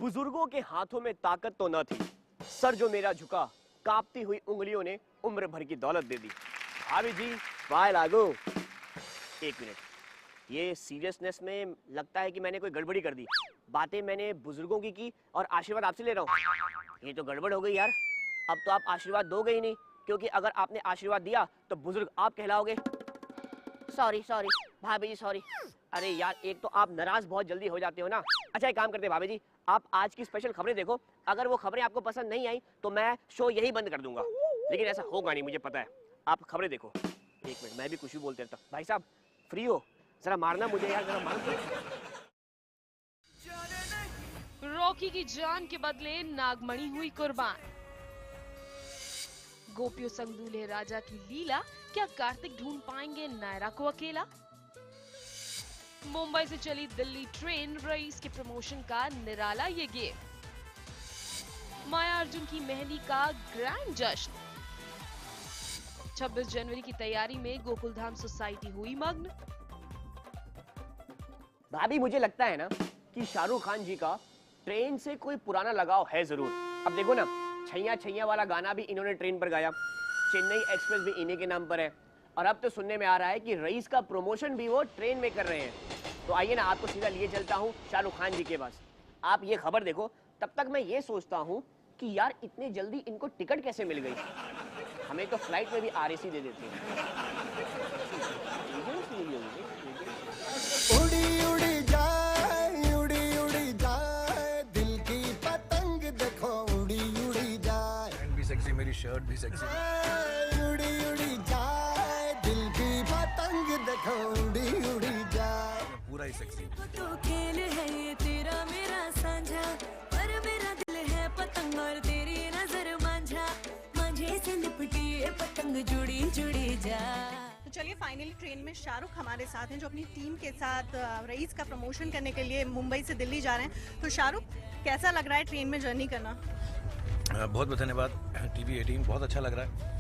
बुजुर्गों के हाथों में ताकत तो न थी, सर जो मेरा झुका, कांपती हुई उंगलियों ने उम्र भर की दौलत दे दी। भाभी जी बाय लागो। एक मिनट, ये सीरियसनेस में लगता है कि मैंने कोई गड़बड़ी कर दी। बातें मैंने बुजुर्गों की और आशीर्वाद आपसे ले रहा हूँ। ये तो गड़बड़ हो गई यार। अब तो आप आशीर्वाद दोगे ही नहीं, क्योंकि अगर आपने आशीर्वाद दिया तो बुजुर्ग आप कहलाओगे। सॉरी सॉरी भाभी जी, सॉरी। अरे यार, एक तो आप नाराज बहुत जल्दी हो जाते हो ना। अच्छा एक काम करते हैं भाभी जी, आप आज की स्पेशल खबरें देखो। अगर वो खबरें आपको पसंद नहीं आई तो मैं शो यही बंद कर दूंगा, लेकिन ऐसा होगा नहीं, मुझे पता है। आप खबरें देखो। एक मिनट, मैं भी कुछ भी बोलते रहता। भाई साहब फ्री हो, जरा मारना मुझे यार, जरा मार। रॉकी की जान के बदले नागमणि हुई कुर्बान। गोपियों संग दूल्हे राजा की लीला, क्या कार्तिक ढूंढ पाएंगे नायरा को अकेला? मुंबई से चली दिल्ली ट्रेन, रईस के प्रमोशन का निराला ये गेम। माया अर्जुन की मेहंदी का ग्रैंड जश्न। 26 जनवरी की तैयारी में गोकुलधाम सोसाइटी हुई मग्न। भाभी मुझे लगता है ना कि शाहरुख खान जी का ट्रेन से कोई पुराना लगाव है जरूर। अब देखो ना, छैया छैया वाला गाना भी इन्होंने ट्रेन पर गाया, चेन्नई एक्सप्रेस भी इन्हीं के नाम पर है, और अब तो सुनने में आ रहा है कि रईस का प्रमोशन भी वो ट्रेन में कर रहे हैं। तो आइए ना, आपको सीधा लिए चलता हूँ शाहरुख खान जी के पास। आप ये खबर देखो, तब तक मैं ये सोचता हूँ कि यार इतने जल्दी इनको टिकट कैसे मिल गई। हमें तो फ्लाइट में भी आरएसी दे देते हैं। उड़ी उड़ी जाए, उड़ी उड़ी जाए, दिल की पतंग देखो उड़ी उड़ी जाए। पैंट भी सेक्सी, मेरी शर्ट भी सेक्सी। उड़ी उड़ी जाए, दिल की पतंग देखो उड़ी उड़ी जाए। पूरा ही सेक्सी। तो खेल है ये तेरा मेरा साझा, पर मेरा दिल है पतंग और तेरी नजर मांझा। मांझे से लिपटी ये पतंग जुड़ी जुड़ी जा। तो चलिए, फाइनली ट्रेन में शाहरुख हमारे साथ हैं, जो अपनी टीम के साथ रईस का प्रमोशन करने के लिए मुंबई से दिल्ली जा रहे हैं। तो शाहरुख, कैसा लग रहा है ट्रेन में जर्नी करना? बहुत बहुत धन्यवाद टीवी 18, बहुत अच्छा लग रहा है।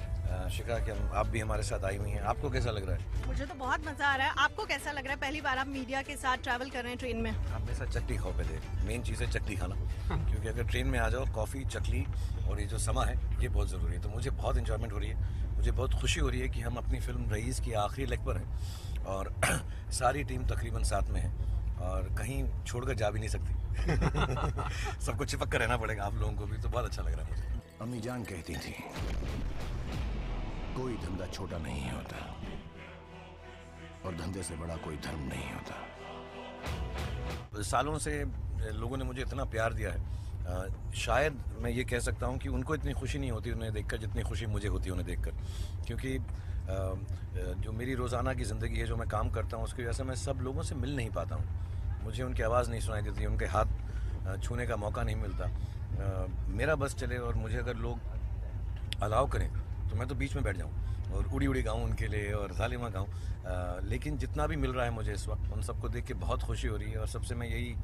शिखा कि आप भी हमारे साथ आई हुई हैं, आपको कैसा लग रहा है? मुझे तो बहुत मजा आ रहा है। आपको कैसा लग रहा है? पहली बार आप मीडिया के साथ ट्रैवल कर रहे हैं ट्रेन में। आप मेरे साथ चटनी खाओ पहले, मेन चीज़ है चटनी खाना। क्योंकि अगर ट्रेन में आ जाओ, कॉफ़ी चकली और ये जो समा है ये बहुत ज़रूरी है। तो मुझे बहुत इंजॉयमेंट हो रही है, मुझे बहुत खुशी हो रही है कि हम अपनी फिल्म रईस की आखिरी लेग पर हैं और सारी टीम तकरीबन साथ में है और कहीं छोड़कर जा भी नहीं सकती। सबको चिपक कर रहना पड़ेगा आप लोगों को भी, तो बहुत अच्छा लग रहा है मुझे। अम्मी जान कहती थी कोई धंधा छोटा नहीं होता और धंधे से बड़ा कोई धर्म नहीं होता। सालों से लोगों ने मुझे इतना प्यार दिया है, शायद मैं ये कह सकता हूँ कि उनको इतनी खुशी नहीं होती उन्हें देखकर जितनी खुशी मुझे होती है उन्हें देखकर। क्योंकि जो मेरी रोज़ाना की ज़िंदगी है, जो मैं काम करता हूँ, उसकी वजह से मैं सब लोगों से मिल नहीं पाता हूँ। मुझे उनकी आवाज़ नहीं सुनाई देती, उनके हाथ छूने का मौका नहीं मिलता। मेरा बस चले और मुझे अगर लोग अलाउ करें तो मैं तो बीच में बैठ जाऊं और उड़ी उड़ी गाऊं उनके लिए और जालिमा गाऊं। लेकिन जितना भी मिल रहा है मुझे इस वक्त, उन सबको देख के बहुत खुशी हो रही है। और सबसे मैं यही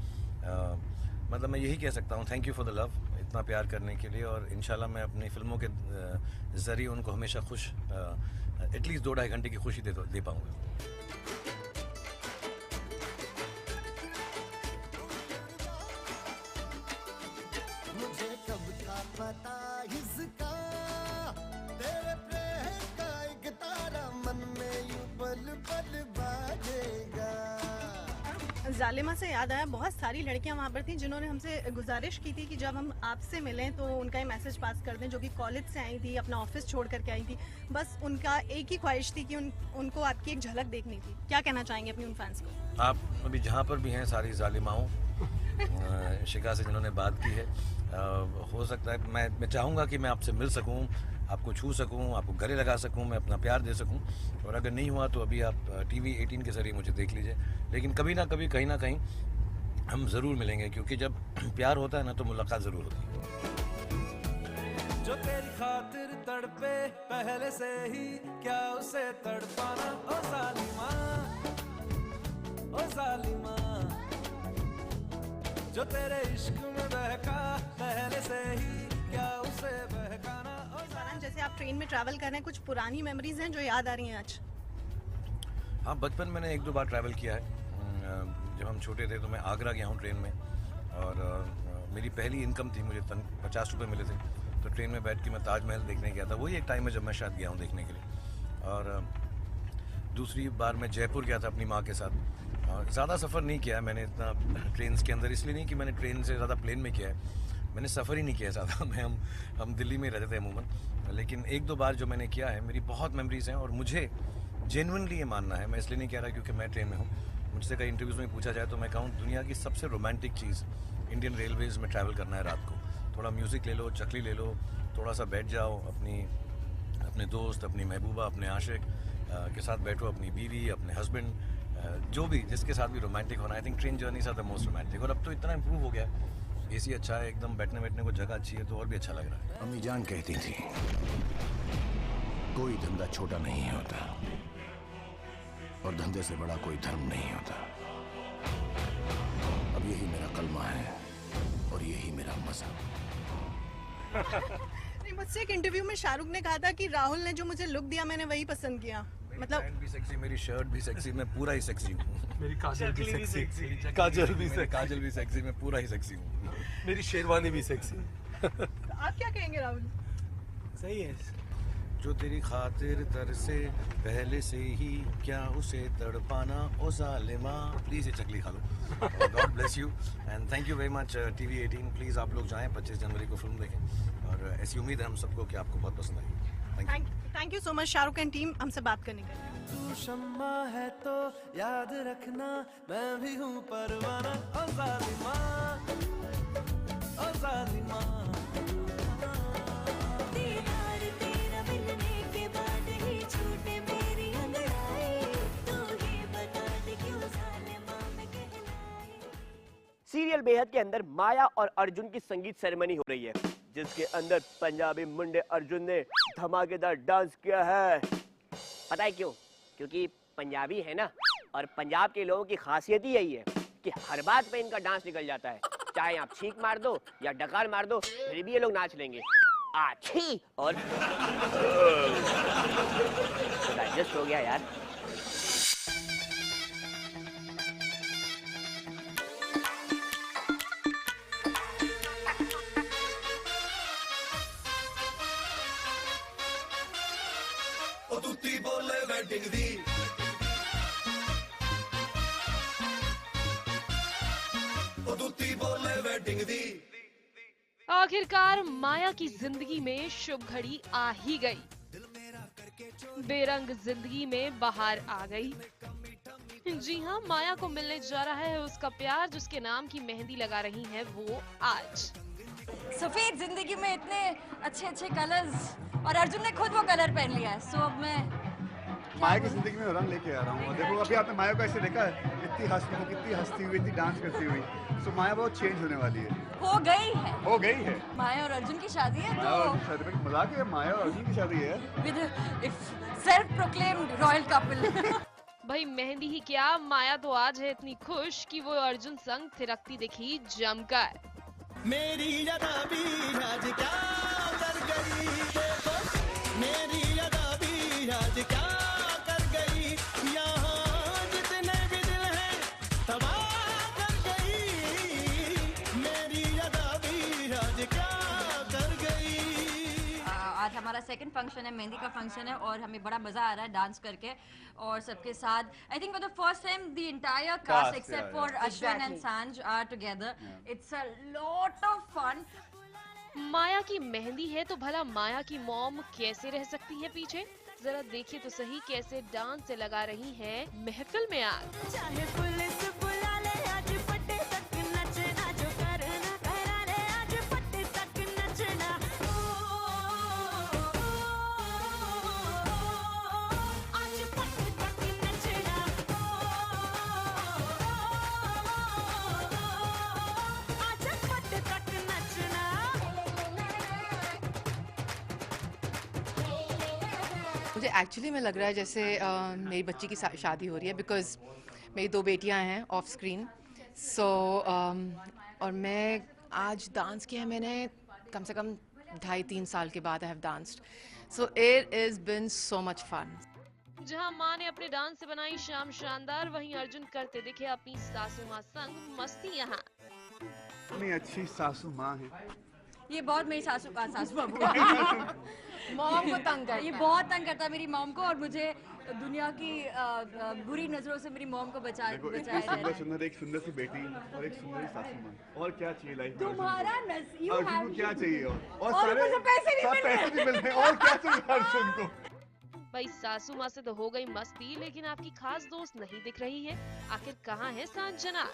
मतलब मैं यही कह सकता हूं, thank you for the love, इतना प्यार करने के लिए। और इंशाल्लाह मैं अपनी फिल्मों के ज़रिए उनको हमेशा खुश, एटलीस्ट 2-2.5 घंटे की खुशी दे पाऊँगा। मुझे कब था पता इसका, तेरे प्रेम का एक तारा मन में यूं पल पल बाजेगा। जालिमा से याद आया, बहुत सारी लड़कियां वहाँ पर थी जिन्होंने हमसे गुजारिश की थी कि जब हम आपसे मिलें तो उनका ये मैसेज पास कर दें, जो कि कॉलेज से आई थी, अपना ऑफिस छोड़ करके आई थी। बस उनका एक ही ख्वाहिश थी कि उनको आपकी एक झलक देखनी थी। क्या कहना चाहेंगे अपनी उन फैंस को? आप अभी जहाँ पर भी हैं, सारी जालिमाओं शिका से जिन्होंने बात की है, हो सकता है मैं चाहूँगा कि मैं आपसे मिल सकूँ, आपको छू सकूँ, आपको गले लगा सकूँ, मैं अपना प्यार दे सकूँ। और अगर नहीं हुआ तो अभी आप टीवी 18 के ज़रिए मुझे देख लीजिए। लेकिन कभी ना कभी कहीं ना कहीं हम ज़रूर मिलेंगे, क्योंकि जब प्यार होता है ना तो मुलाकात ज़रूर होती है। जो तेरी खातिर तड़पे पहले से ही, क्या उसे तड़पाना ओ जालिमा, ओ जालिमा। जो तेरे इश्क में बहका पहले से ही, क्या उसे बहकाना ओ जालिमा। जैसे आप ट्रेन में ट्रैवल कर रहे हैं, कुछ पुरानी मेमोरीज हैं जो याद आ रही हैं आज? हाँ, बचपन मैंने 1-2 बार ट्रैवल किया है। जब हम छोटे थे तो मैं आगरा गया हूँ ट्रेन में, और मेरी पहली इनकम थी, मुझे 50 रुपये मिले थे, तो ट्रेन में बैठ के मैं ताजमहल देखने गया था। वही एक टाइम है जब मैं शायद गया हूँ देखने के लिए। और दूसरी बार मैं जयपुर गया था अपनी माँ के साथ। ज़्यादा सफ़र नहीं किया है मैंने इतना ट्रेन के अंदर, इसलिए नहीं कि मैंने ट्रेन से ज़्यादा प्लेन में किया है, मैंने सफ़र ही नहीं किया ज़्यादा। हम दिल्ली में रहते थे अमूमन, लेकिन 1-2 बार जो मैंने किया है, मेरी बहुत मेमोरीज़ हैं। और मुझे जेन्युइनली ये मानना है, मैं इसलिए नहीं कह रहा क्योंकि मैं ट्रेन में हूँ, मुझसे कई इंटरव्यूज़ में पूछा जाए तो मैं कहूँ दुनिया की सबसे रोमांटिक चीज़ इंडियन रेलवेज़ में ट्रैवल करना है रात को। थोड़ा म्यूज़िक ले लो, चकली ले लो, थोड़ा सा बैठ जाओ, अपने दोस्त, अपनी महबूबा, अपने आशिक के साथ बैठो, अपनी बीवी, अपने हस्बैंड, जो भी जिसके साथ भी रोमांटिक होना। I think train journeys are the most romantic. और अब तो इतना इम्प्रूव हो गया, एसी अच्छा है, एकदम बैठने को जगह अच्छी है, तो और भी अच्छा लग रहा है। अम्मी जान कहती थी कोई धंधा छोटा नहीं होता और धंधे से बड़ा कोई धर्म नहीं होता। अब यही मेरा कलमा है और यही मेरा मज़हब। नहीं, मुझसे एक इंटरव्यू में शाहरुख ने कहा था कि राहुल ने जो मुझे लुक दिया मैंने वही पसंद किया। मतलब पैंट भी सेक्सी, मेरी शर्ट भी सेक्सी, मैं पूरा ही सेक्सी हूँ। मेरी काजल भी सेक्सी, काजल भी सेक्सी, मैं पूरा ही सेक्सी हूँ। मेरी शेरवानी भी सेक्सी। आप क्या कहेंगे राहुल? सही है। जो तेरी खातिर तरसे पहले से ही, क्या उसे तड़पाना ओ जालिमा। प्लीज़ ये चकली खा लो। God bless you and thank you very much TV 18। Please आप लोग जाएं, 25 जनवरी को फिल्म देखें, और ऐसी उम्मीद है हम सबको कि आपको बहुत पसंद आएगी। Thank you so much Shahrukh and team हमसे बात करने के लिए। तू शम्मा है तो याद रखना, मैं भी हूँ परवाना। ओ जालिमा, ओ जालिमा। दीदार तेरा मिलने के बाद ही छूटे मेरी अंगड़ाई, तू ही बता दे क्यों जालिमा मैं कहलाई। सीरियल बेहद के अंदर माया और अर्जुन की संगीत सेरेमनी हो रही है, जिसके अंदर पंजाबी मुंडे अर्जुन ने धमाकेदार डांस किया है। पता है क्यों? क्योंकि पंजाबी है ना, और पंजाब के लोगों की खासियत ही यही है कि हर बात पे इनका डांस निकल जाता है। चाहे आप छींक मार दो या डकार मार दो, फिर भी ये लोग नाच लेंगे। आछी और डाइजेस्ट हो गया यार। आखिरकार माया की जिंदगी में शुभ घड़ी आ ही गई। बेरंग जिंदगी में बाहर आ गई। जी हाँ, माया को मिलने जा रहा है उसका प्यार, जिसके नाम की मेहंदी लगा रही है वो आज। सफेद जिंदगी में इतने अच्छे अच्छे कलर्स, और अर्जुन ने खुद वो कलर पहन लिया है। सो अब मैं माया की जिंदगी में रंग लेके आ रहा हूँ। और देखो अभी आपने माया को ऐसे देखा है, कितनी हंसती हुई, इतनी डांस करती हुई। सो माया बहुत चेंज होने वाली है। हो गई है माया और अर्जुन की शादी है। माया और अर्जुन की शादी में मजाक है, माया और अर्जुन की शादी है with self proclaimed royal couple. भाई मेहंदी ही क्या, माया तो आज है इतनी खुश कि वो अर्जुन संग थिरकती दिखी जमकर। मेरी अदा भी आज क्या कर गई, देखो मेरी अदा भी आज क्या कर गई, यहाँ जितने भी दिल हैं तबाह कर गई, मेरी अदा भी आज क्या कर गई। आज हमारा सेकंड फंक्शन है, मेहंदी का फंक्शन है, और हमें बड़ा मजा आ रहा है डांस करके और सबके साथ। I think for the first time the entire cast except for Ashwin and Saanj are together. It's a lot of fun. Maya की मेहंदी है तो भला माया की मॉम कैसे रह सकती है पीछे? जरा देखिए तो सही कैसे डांस से लगा रही हैं महफिल में आग। चाहे पुलिस बुला ले आज पट्टे तक नचना, जो करना करा ले आज पट्टे तक नचना। आज पट्टे तक नचना, आज पट्टे तक नचना। मुझे एक्चुअली में लग रहा है जैसे मेरी बच्ची की शादी हो रही है, बिकॉज मेरी 2 बेटियां हैं ऑफ स्क्रीन। सो और मैं आज डांस किया है मैंने कम से कम 2.5-3 साल के बाद I have danced. So it is been so much fun. जहां मां ने अपने डांस से बनाई शाम शानदार, वहीं अर्जुन करते दिखे अपनी सासू मां संग मस्ती यहाँ। इतनी अच्छी सासू माँ है। ये बहुत मेरी सासू बाबू मॉम को तंग करता ये है। बहुत तंग करता है मेरी मॉम को, और मुझे दुनिया की बुरी नजरों से मेरी मॉम को देखो इतनी बचाया सुंदर सुंदर एक सुंदर सी बेटी और एक सुंदरी सासू माँ, और क्या चाहिए लाइफ में? तुम्हारा अर्जुन को क्या चाहिए? और और सारे मुझे पैसे भी सब मिल रहे पैसे भी मिल रहे हैं, और क्या चाहिए अर्जुन को? भाई सासू माँ से तो हो गई मस्ती, लेकिन आपकी खास दोस्त नहीं दिख रही है। आखिर कहाँ है सांजना?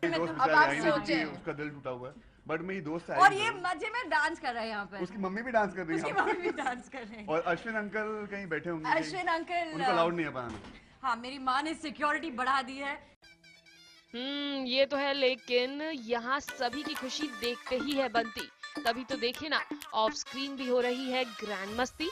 मेरी दोस्त अब बेचारी आप आई नहीं सोचें। क्योंकि उसका दिल टूटा हुआ है, बट मेरी दोस्त आई और ये जरूर। मजे में डांस कर रहे हैं यहाँ पे, उसकी मम्मी भी डांस कर रही उसकी है मम्मी भी डांस कर रहे हैं। और अश्विन अंकल कहीं बैठे होंगे कहीं। अश्विन अंकल उनको अलाउड नहीं है बनाना। हाँ, मेरी माँ ने सिक्योरिटी बढ़ा दी है। ये तो है, लेकिन यहाँ सभी की खुशी देखते ही है बनती। तभी तो देखे ना, ऑफ स्क्रीन भी हो रही है ग्रैंड मस्ती।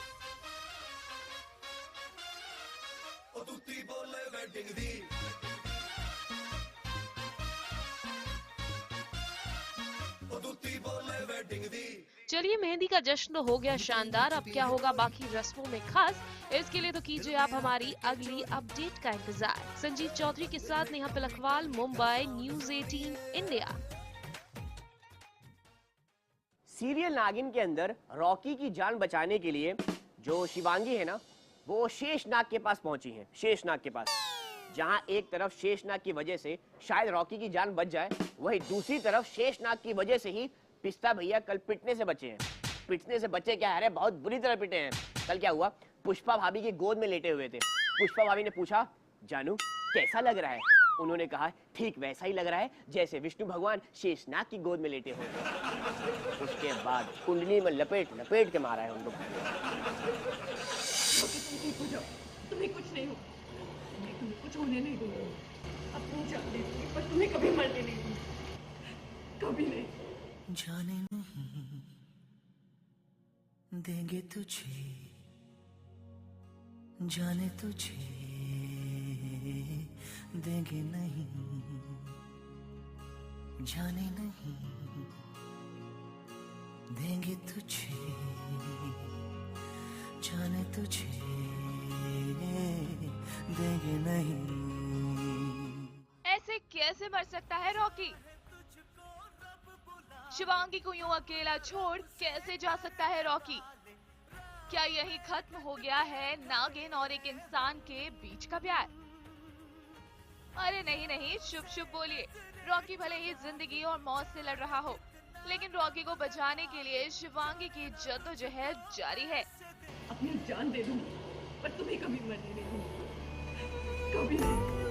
चलिए, मेहंदी का जश्न हो गया शानदार, अब क्या होगा बाकी रस्मों में खास, इसके लिए तो कीजिए आप हमारी अगली अपडेट का इंतजार। संजीव चौधरी के साथ Neha Pilkhwal, Mumbai, news 18 India. Serial नागिन के अंदर रॉकी की जान बचाने के लिए जो शिवांगी है ना, वो शेषनाग के पास पहुंची है। शेषनाग के पास, जहां एक तरफ शेषनाग की वजह से शायद रॉकी की जान बच जाए, वहीं दूसरी तरफ शेषनाग की वजह से ही पिस्ता भैया कल पिटने से बचे हैं। पिटने से बचे क्या है, अरे बहुत बुरी तरह पिटे हैं। कल क्या हुआ, पुष्पा भाभी की गोद में लेटे हुए थे। पुष्पा भाभी ने पूछा, जानू कैसा लग रहा है? उन्होंने कहा, ठीक वैसा ही लग रहा है जैसे विष्णु भगवान शेषनाग की गोद में लेटे हुए थे। उसके बाद कुंडली में लपेट लपेट के मारा है उनको। तुम्हें कुछ नहीं हो, मैं तुम्हें कुछ होने नहीं दूंगी। अब तुम जान लीजिए, पर तुम्हें कभी मरने नहीं दूंगी, कभी नहीं। जाने नहीं देंगे तुझे, जाने तुझे देंगे नहीं, जाने नहीं देंगे तुझे, जाने तुझे देंगे नहीं। ऐसे कैसे मर सकता है रॉकी? शिवांगी को यूं अकेला छोड़ कैसे जा सकता है रॉकी? क्या यही खत्म हो गया है नागिन और एक इंसान के बीच का प्यार? अरे नहीं नहीं, शुभ शुभ बोलिए। रॉकी भले ही जिंदगी और मौत से लड़ रहा हो, लेकिन रॉकी को बचाने के लिए शिवांगी की जद्दोजहद जारी है। अपनी जान दे दूंगी, पर तुम्हें कभी मरने नहीं दूंगी, कभी नहीं।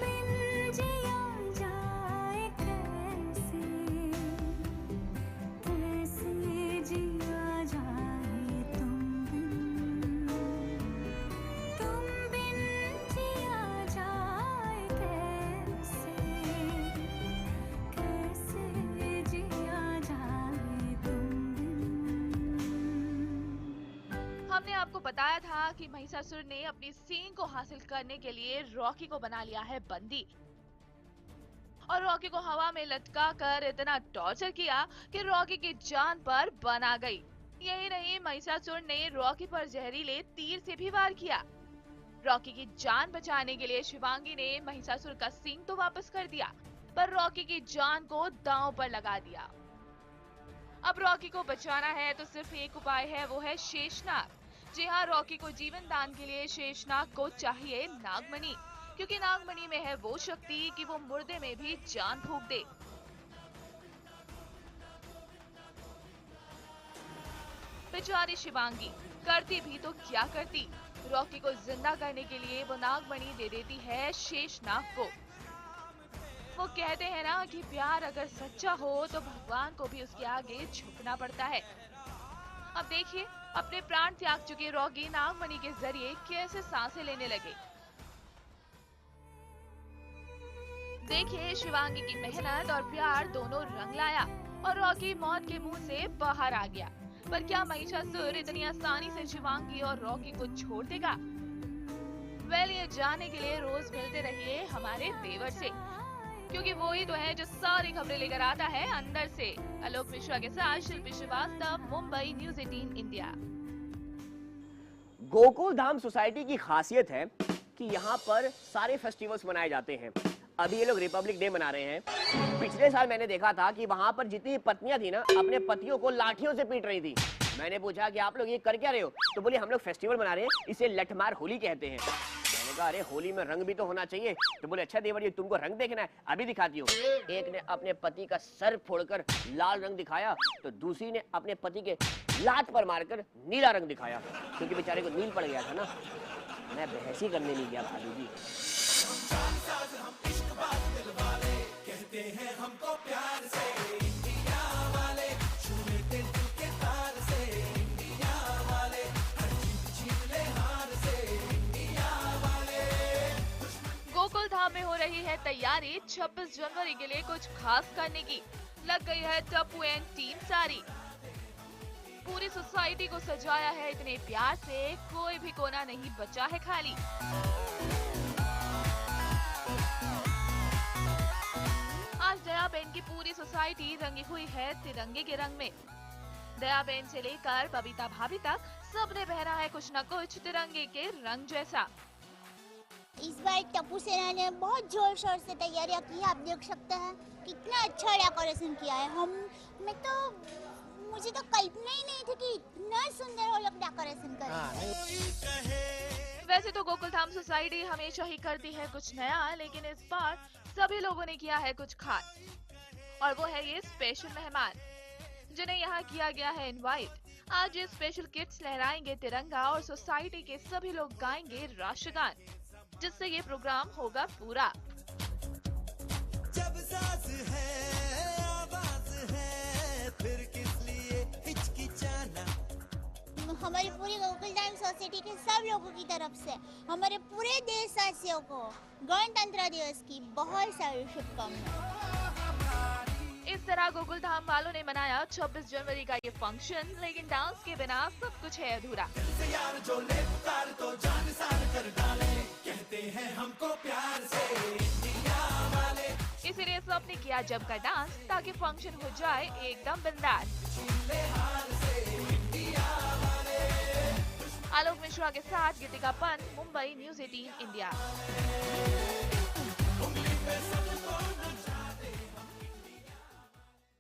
हमने आपको बताया था कि महिषासुर ने अपनी सींग को हासिल करने के लिए रॉकी को बना लिया है बंदी, और रॉकी को हवा में लटका कर इतना टॉर्चर किया कि रॉकी की जान पर बन आ गई। यही नहीं, महिषासुर ने रॉकी पर जहरीले तीर से भी वार किया। रॉकी की जान बचाने के लिए शिवांगी ने महिषासुर का सींग तो वापस कर दिया, पर रॉकी की जान को दांव पर लगा दिया। अब रॉकी को बचाना है तो सिर्फ एक उपाय है, वो है शेषनाग। जी हाँ, रॉकी को जीवन दान के लिए शेषनाग को चाहिए नागमणि, क्योंकि नागमणि में है वो शक्ति कि वो मुर्दे में भी जान फूंक दे। बेचारी शिवांगी करती भी तो क्या करती, रॉकी को जिंदा करने के लिए वो नागमणि दे देती है शेषनाग को। वो कहते हैं ना कि प्यार अगर सच्चा हो तो भगवान को भी उसके आगे झुकना पड़ता है। अब देखिए, अपने प्राण त्याग चुके रॉकी नागमणि के जरिए कैसे सांसें लेने लगे। देखिए, शिवांगी की मेहनत और प्यार दोनों रंग लाया और रॉकी मौत के मुंह से बाहर आ गया। पर क्या महिषासुर इतनी आसानी से शिवांगी और रॉकी को छोड़ देगा? वेल, ये जानने के लिए रोज मिलते रहिए हमारे देवर से, क्योंकि वो ही तो है जो सारी खबरें लेकर आता है अंदर से। आलोक मिश्रा के साथ शिल्पी Srivastava, Mumbai, news 18 India. Gokul Dham society की खासियत है कि यहाँ पर सारे फेस्टिवल्स मनाए जाते हैं। अभी ये लोग रिपब्लिक डे मना रहे हैं। पिछले साल मैंने देखा था कि वहां पर जितनी पत्नियां थी ना, अपने पतियों को लाठियों से पीट रही थी। मैंने पूछा कि आप लोग ये कर क्या रहे हो, तो बोले हम लोग फेस्टिवल मना रहे हैं, इसे लठमार होली कहते हैं। मैंने कहा अरे होली में रंग भी तो होना चाहिए। तो बोले अच्छा देवर जी तुमको रंग देखना है, अभी दिखाती हूँ। एक ने अपने पति का सर फोड़कर लाल रंग दिखाया, तो दूसरी ने अपने पति के लात पर मारकर नीला रंग दिखाया, क्योंकि बेचारे को नील पड़ गया था ना। मैं बहस ही करने नहीं गया भाभी जी। गोकुल धाम में हो रही है तैयारी 26 जनवरी के लिए कुछ खास करने की। लग गई है टप्पू एंड टीम सारी। पूरी सोसाइटी को सजाया है इतने प्यार से, कोई भी कोना नहीं बचा है खाली। आज दयाबेन की पूरी सोसाइटी रंगी हुई है तिरंगे के रंग में। दयाबेन से लेकर बबीता भाभी तक सबने पहना है कुछ न कुछ तिरंगे के रंग जैसा। इस बार टप्पू सेना ने बहुत जोर शोर से तैयारियां की है। आप देख सकते हैं कितना अच्छा डेकोरेशन किया है। मुझे तो कल्पना ही नहीं थी कि इतना सुंदर वो लोग डेकोरेशन करेंगे। वैसे तो गोकुल धाम सोसाइटी हमेशा ही करती है कुछ नया, लेकिन इस बार सभी लोगों ने किया है कुछ खास, और वो है ये स्पेशल मेहमान जिन्हें यहाँ किया गया है इनवाइट। आज ये स्पेशल किड्स लहराएंगे तिरंगा और सोसाइटी के सभी लोग गाएंगे राष्ट्रगान, जिससे ये प्रोग्राम होगा पूरा। जब सास है आवाज है फिर किस लिए हिचकिचाना। हमारी पूरी गोकुल धाम सोसाइटी के सब लोगों की तरफ से हमारे पूरे देशवासियों को गणतंत्र दिवस की बहुत सारी शुभकामनाएं। इस तरह गोकुल धाम वालों ने मनाया 26 जनवरी का ये फंक्शन, लेकिन डांस के बिना सब कुछ है अधूरा। इसीलिए सबने किया जमकर डांस ताकि फंक्शन हो जाए एकदम बिंदास। आलोक मिश्रा के साथ गीतिका पंत, मुंबई, न्यूज़ 18 इंडिया।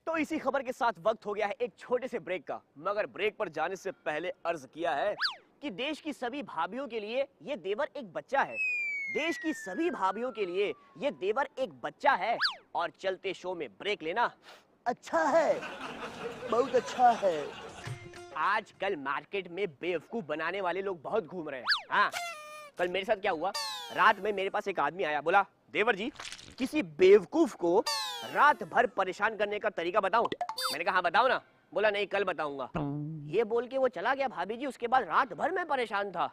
तो इसी खबर के साथ वक्त हो गया है एक छोटे से ब्रेक का, मगर ब्रेक पर जाने से पहले अर्ज किया है कि देश की सभी भाभियों के लिए ये देवर एक बच्चा है। देश की सभी भाभियों के लिए ये देवर एक बच्चा है, और चलते शो में ब्रेक लेना अच्छा है, बहुत अच्छा है। आजकल मार्केट में बेवकूफ बनाने वाले लोग बहुत घूम रहे हैं। हाँ, कल मेरे साथ क्या हुआ, रात में मेरे पास एक आदमी आया, बोला देवर जी किसी बेवकूफ को रात भर परेशान करने का तरीका बताऊं। मैंने कहा हाँ बताओ ना। बोला नहीं कल बताऊंगा। ये बोल के वो चला गया भाभी जी। उसके बाद रात भर मैं परेशान था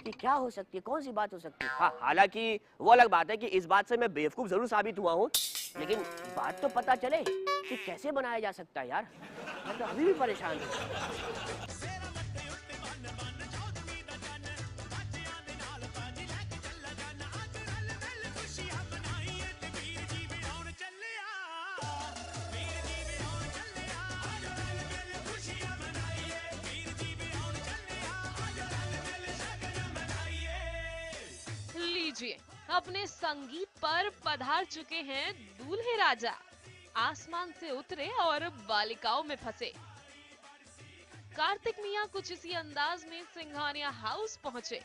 कि क्या हो सकती है, कौन सी बात हो सकती है। हाँ, हालांकि वो अलग बात है कि इस बात से मैं बेवकूफ जरूर साबित हुआ हूँ, लेकिन बात तो पता चले कि कैसे बनाया जा सकता है यार। मैं तो अभी भी परेशान हूँ। अपने संगीत पर पधार चुके हैं दूल्हे राजा। आसमान से उतरे और बालिकाओं में फंसे। कार्तिक मियां कुछ इसी अंदाज में सिंघानिया हाउस पहुंचे।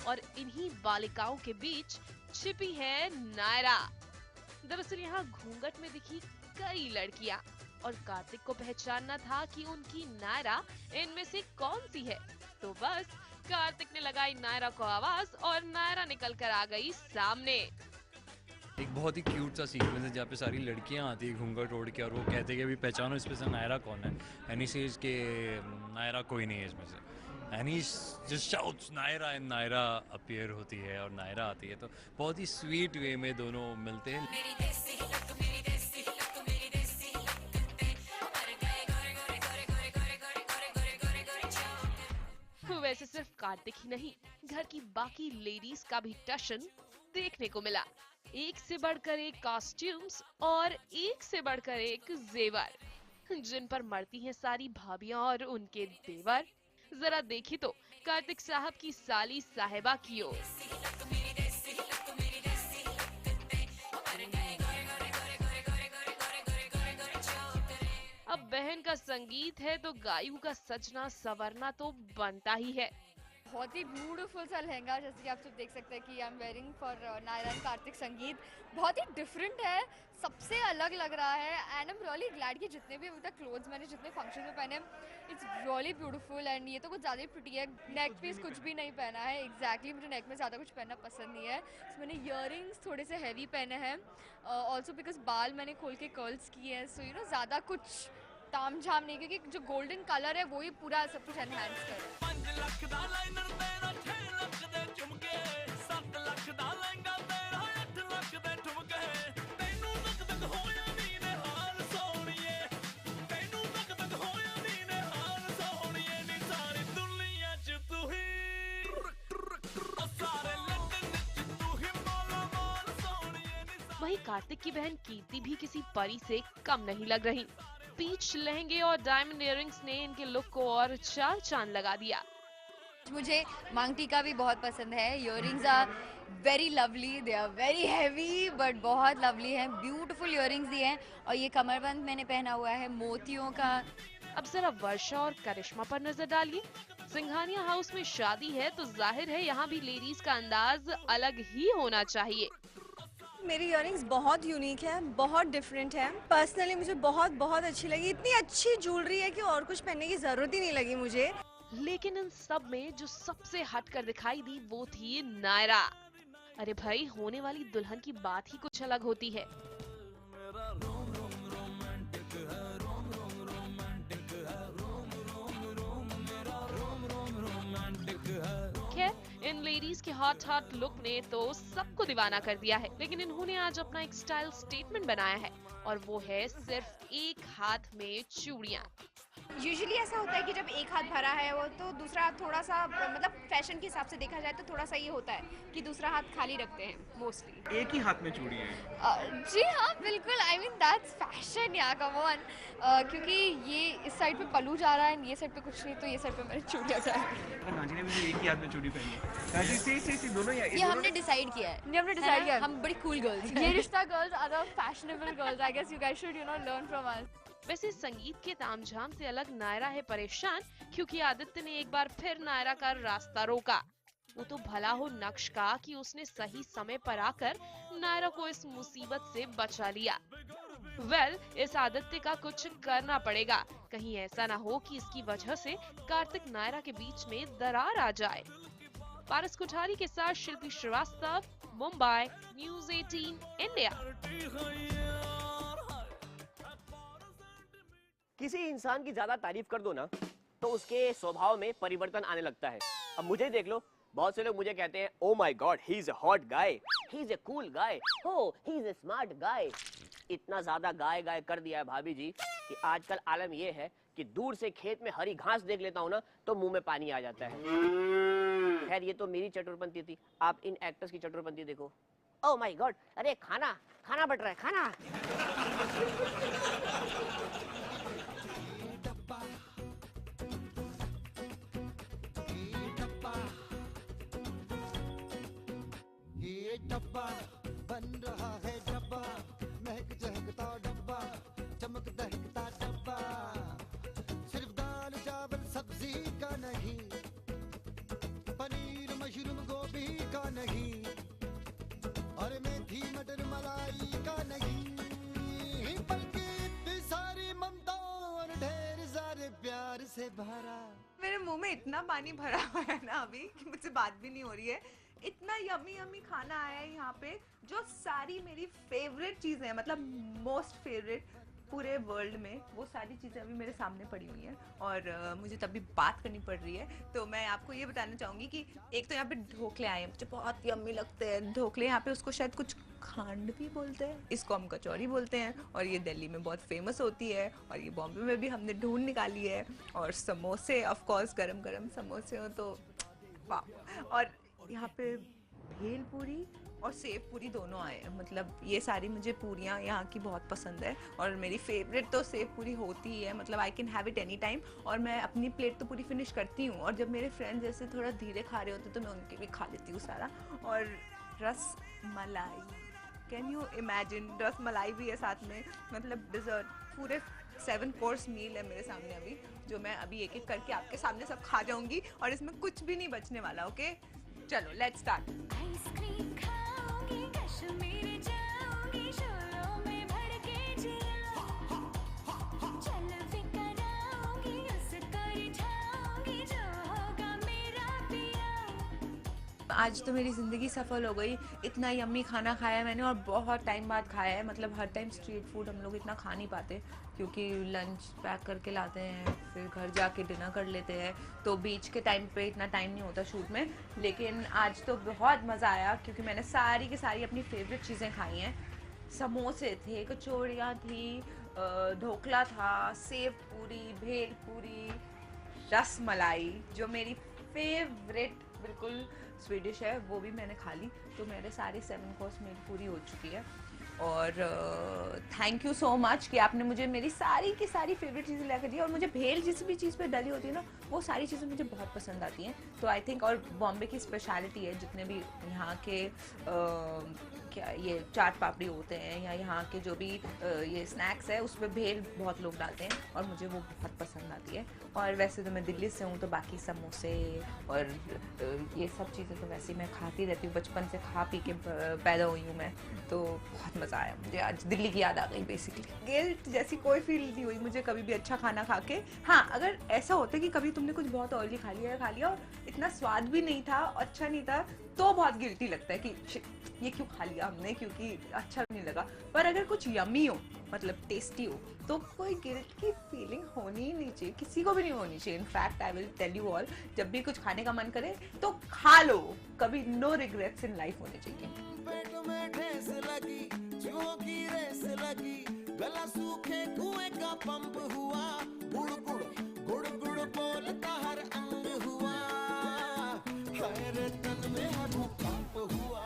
और इन्हीं बालिकाओं के बीच छिपी है नायरा। दरअसल यहाँ घूंघट में दिखी कई लड़कियां, और कार्तिक को पहचानना था कि उनकी नायरा इनमें से कौन सी है। तो बस कार्तिक ने लगाई नायरा को आवाज और नायरा निकल कर आ गई सामने। एक बहुत ही क्यूट सा सीक्वेंस है जहाँ पे सारी लड़कियाँ आती है घूंघट ओढ़ के, और वो कहते हैं कि अभी पहचानो इसमें से नायरा कौन है। एनी सेज के नायरा कोई नहीं है इसमें से। And he just shouts Naira, and Naira appear होती है और नायरा आती है। तो बहुत ही स्वीट वे में दोनों मिलते हैं। वैसे सिर्फ कार्तिक ही नहीं, घर की बाकी लेडीज का भी टशन देखने को मिला। एक से बढ़कर एक कॉस्ट्यूम्स और एक से बढ़कर एक जेवर, जिन पर मरती हैं सारी भाभियां और उनके देवर। जरा देखी तो कार्तिक साहब की साली साहिबा की ओर। अब बहन का संगीत है तो गायू का सजना सवरना तो बनता ही है। बहुत ही ब्यूटीफुल सा लहंगा, जैसे कि आप सब देख सकते हैं कि I am wearing for Naira and Kartik sangeet. बहुत ही डिफरेंट है, सबसे अलग लग रहा है and I am really glad कि जितने भी अभी तक क्लोथ्स मैंने जितने फंक्शन में पहने, इट्स रियली ब्यूटीफुल। एंड ये तो कुछ ज़्यादा ही प्रिटी है, नेक पीस कुछ भी नहीं पहना है। एग्जैक्टली मुझे नेक में ज़्यादा कुछ पहनना पसंद नहीं है। So, मैंने ईयरिंग्स थोड़े से हैवी पहने हैं, ऑल्सो बिकॉज बाल मैंने खोल के कर्ल्स किए हैं। सो यू नो ज़्यादा कुछ ताम झाम नहीं, क्योंकि जो गोल्डन कलर है वो ही पूरा सब कुछ एनहांस करे। वहीं कार्तिक की बहन कीर्ति भी किसी परी से कम नहीं लग रही। पीच लहंगे और डायमंड इयररिंग्स ने इनके लुक को और चार चांद लगा दिया। मुझे मांग टीका भी बहुत पसंद है। Earrings are very lovely, they are very heavy but बहुत लवली हैं। ब्यूटीफुल इयररिंग्स दिए हैं और ये कमरबंद मैंने पहना हुआ है मोतियों का। अब जरा वर्षा और करिश्मा पर नजर डालिए। सिंघानिया हाउस में शादी है तो जाहिर है यहाँ भी लेडीज का अंदाज अलग ही होना चाहिए। मेरी इयररिंग्स बहुत यूनिक है, बहुत डिफरेंट है। पर्सनली मुझे बहुत बहुत अच्छी लगी। इतनी अच्छी ज्वेलरी है कि और कुछ पहनने की जरूरत ही नहीं लगी मुझे। लेकिन इन सब में जो सबसे हटकर दिखाई दी वो थी नायरा। अरे भाई, होने वाली दुल्हन की बात ही कुछ अलग होती है। इन लेडीज के हॉट हॉट लुक ने तो सबको दीवाना कर दिया है, लेकिन इन्होंने आज अपना एक स्टाइल स्टेटमेंट बनाया है और वो है सिर्फ एक हाथ में चूड़ियां। यूजुअली ऐसा होता है कि जब एक हाथ भरा है वो तो दूसरा हाथ थोड़ा सा, मतलब फैशन के हिसाब से देखा जाए तो थोड़ा सा ये होता है कि दूसरा हाथ खाली रखते हैं मोस्टली। एक ही हाथ में चूड़ी है? जी हाँ, बिल्कुल। आई मीन दैट्स फैशन या कम ऑन, क्योंकि ये इस साइड पे पल्लू जा रहा है, ये साइड पे कुछ नहीं, तो ये साइड पे मैंने चूड़ियाँ डाली। नाजी ने भी एक ही हाथ में चूड़ी पहनी है। नाजी सी दोनों ये हमने डिसाइड किया है। हमने डिसाइड किया हम बड़ी कूल गर्ल्स हैं। Yeh Rishta girls are the fashionable girls. I guess you guys should learn from us. वैसे संगीत के तामझाम से अलग नायरा है परेशान, क्योंकि आदित्य ने एक बार फिर नायरा का रास्ता रोका। वो तो भला हो नक्श का कि उसने सही समय पर आकर नायरा को इस मुसीबत से बचा लिया। इस आदित्य का कुछ करना पड़ेगा, कहीं ऐसा ना हो कि इसकी वजह से कार्तिक नायरा के बीच में दरार आ जाए। पारस कोठारी के साथ शिल्पी श्रीवास्तव, मुंबई, न्यूज़ 18 इंडिया। किसी इंसान की ज्यादा तारीफ कर दो ना तो उसके स्वभाव में परिवर्तन आने लगता है। अब मुझे देख लो, बहुत से लोग मुझे कहते हैं oh my God he is a hot guy, he is a cool guy, हो he is a smart guy. इतना ज्यादा गाय गाय कर दिया है भाभी जी कि आजकल आलम ये है कि दूर से खेत में हरी घास देख लेता हूँ ना तो मुंह में पानी आ जाता है। खैर ये तो मेरी चतुरपंती थी, आप इन एक्टर्स की चतुरपंती देखो। ओ माय गॉड, अरे खाना खाना बट रहा है, खाना। ये डब्बा बन रहा है डब्बा, महक चहकता डब्बा, चमक दहकता डब्बा। सिर्फ दाल चावल सब्जी का नहीं, पनीर मशरूम गोभी का नहीं, और मेथी मटर मलाई का नहीं, बल्कि इतनी सारी ममता और ढेर सारे प्यार से भरा। मेरे मुंह में इतना पानी भरा हुआ है ना अभी कि मुझसे बात भी नहीं हो रही है। इतना यम्मी यम्मी खाना आया है यहाँ पे, जो सारी मेरी फेवरेट चीज़ें हैं, मतलब मोस्ट फेवरेट पूरे वर्ल्ड में, वो सारी चीज़ें अभी मेरे सामने पड़ी हुई हैं और मुझे तभी बात करनी पड़ रही है। तो मैं आपको ये बताना चाहूँगी कि एक तो यहाँ पे ढोकले आए हैं, मुझे बहुत यम्मी लगते हैं ढोकले। यहाँ पे उसको शायद कुछ खांड भी बोलते हैं, इसको हम कचौरी बोलते हैं, और ये दिल्ली में बहुत फेमस होती है और ये बॉम्बे में भी हमने ढूंढ निकाली है। और समोसे, ऑफ कोर्स गरम गरम समोसे हो तो वाह। और यहाँ पे भेल पूरी और सेव पूरी दोनों आए हैं। मतलब ये सारी मुझे पूरियाँ यहाँ की बहुत पसंद है और मेरी फेवरेट तो सेव पूरी होती ही है। मतलब I can have it any time और मैं अपनी प्लेट तो पूरी फिनिश करती हूँ और जब मेरे फ्रेंड्स जैसे थोड़ा धीरे खा रहे होते तो मैं उनके भी खा लेती हूँ सारा। और रस मलाई, कैन यू इमेजिन, रस मलाई भी है साथ में। मतलब डिज़र्ट पूरे 7 कोर्स मील है मेरे सामने अभी, जो मैं अभी एक एक करके आपके सामने सब खा जाऊंगी और इसमें कुछ भी नहीं बचने वाला। ओके चलो लेट्स स्टार्ट। आइसक्रीम खाऊंगी, कश्मीर जाऊंगी, शोलों में भर के जिया, चल भी कराऊंगी, उसको रिझाऊंगी, जो होगा मेरा पिया। आज तो मेरी ज़िंदगी सफल हो गई। इतना यम्मी खाना खाया है मैंने और बहुत टाइम बाद खाया है। मतलब हर टाइम स्ट्रीट फूड हम लोग इतना खा नहीं पाते क्योंकि लंच पैक करके लाते हैं, फिर घर जाके डिनर कर लेते हैं, तो बीच के टाइम पे इतना टाइम नहीं होता शूट में। लेकिन आज तो बहुत मज़ा आया क्योंकि मैंने सारी की सारी अपनी फेवरेट चीज़ें खाई हैं। समोसे थे, कचौड़ियाँ थी, ढोकला था, सेव पूरी, भेल पूरी, रस मलाई जो मेरी फेवरेट बिल्कुल स्वीडिश है वो भी मैंने खा ली। तो मेरे सारे 7 कोर्स मील पूरी हो चुकी है। और थैंक यू सो मच कि आपने मुझे मेरी सारी की सारी फेवरेट चीज़ें ला कर दी। और मुझे भेल जिस भी चीज़ पे डली होती है ना वो सारी चीज़ें मुझे बहुत पसंद आती हैं। तो आई थिंक और बॉम्बे की स्पेशलिटी है, जितने भी यहाँ के क्या ये चाट पापड़ी होते हैं या यहाँ के जो भी ये स्नैक्स है उसमें भेल बहुत लोग डालते हैं और मुझे वो बहुत पसंद आती है। और वैसे तो मैं दिल्ली से हूँ तो बाकी समोसे और ये सब चीज़ें तो वैसे मैं खाती रहती हूँ, बचपन से खा पी के पैदा हुई हूँ मैं। तो बहुत मज़ा आया मुझे, आज दिल्ली की याद आ गई बेसिकली। गिल्ट जैसी कोई फील नहीं हुई मुझे कभी भी अच्छा खाना खा के। हाँ अगर ऐसा होता कि कभी तुमने कुछ बहुत ऑयली खा लिया और इतना स्वाद भी नहीं था, अच्छा नहीं था, तो बहुत गिल्टी लगता है कि ये क्यों खा लिया हमने, क्योंकि अच्छा नहीं लगा। पर अगर कुछ यमी हो, मतलब टेस्टी हो, तो कोई गिल्ट की फीलिंग होनी ही नहीं चाहिए, किसी को भी नहीं होनी चाहिए। In fact I will tell you all, जब भी कुछ खाने का मन करे तो खा लो, कभी नो रिग्रेट्स इन लाइफ होने चाहिए। पेट में ठेस लगी, चूहों की रेस लगी, गला सूखे कुएं का पंप हुआ, गुड़ गुड़ गुड़ गुड़ बोलता हर अंग हुआ, हाय रे तन में है भूकंप हुआ।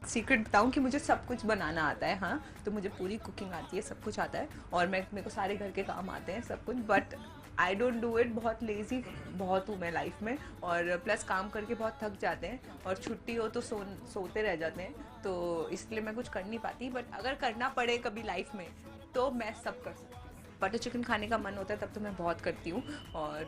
सीक्रेट बताऊं कि मुझे सब कुछ बनाना आता है। हाँ तो मुझे पूरी कुकिंग आती है, सब कुछ आता है और मेरे को सारे घर के काम आते हैं सब कुछ। But I don't do it, बहुत लेजी बहुत हूँ मैं लाइफ में। और प्लस काम करके बहुत थक जाते हैं और छुट्टी हो तो सोते रह जाते हैं, तो इसलिए मैं कुछ कर नहीं पाती। बट अगर करना पड़े कभी लाइफ में तो मैं सब कर सकती हूँ। बटर चिकन खाने का मन होता है तब तो मैं बहुत करती हूँ। और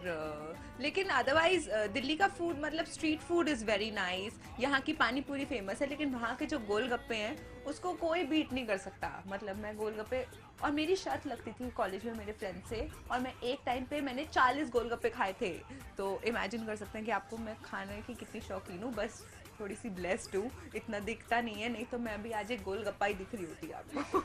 लेकिन अदरवाइज दिल्ली का फूड मतलब street food is very nice. यहाँ की पानी पूरी फेमस है, लेकिन वहाँ के जो गोलगप्पे हैं उसको कोई बीट नहीं कर सकता। मतलब मैं गोलगप्पे, और मेरी शर्त लगती थी कॉलेज में मेरे फ्रेंड से, और मैं एक टाइम पे मैंने 40 गोलगप्पे खाए थे। तो इमेजिन कर सकते हैं कि आपको मैं खाने की कितनी शौकीन हूँ। बस थोड़ी सी ब्लेस्ड हूँ, इतना दिखता नहीं है, नहीं तो मैं अभी आज एक गोलगप्पा ही दिख रही होती आपको।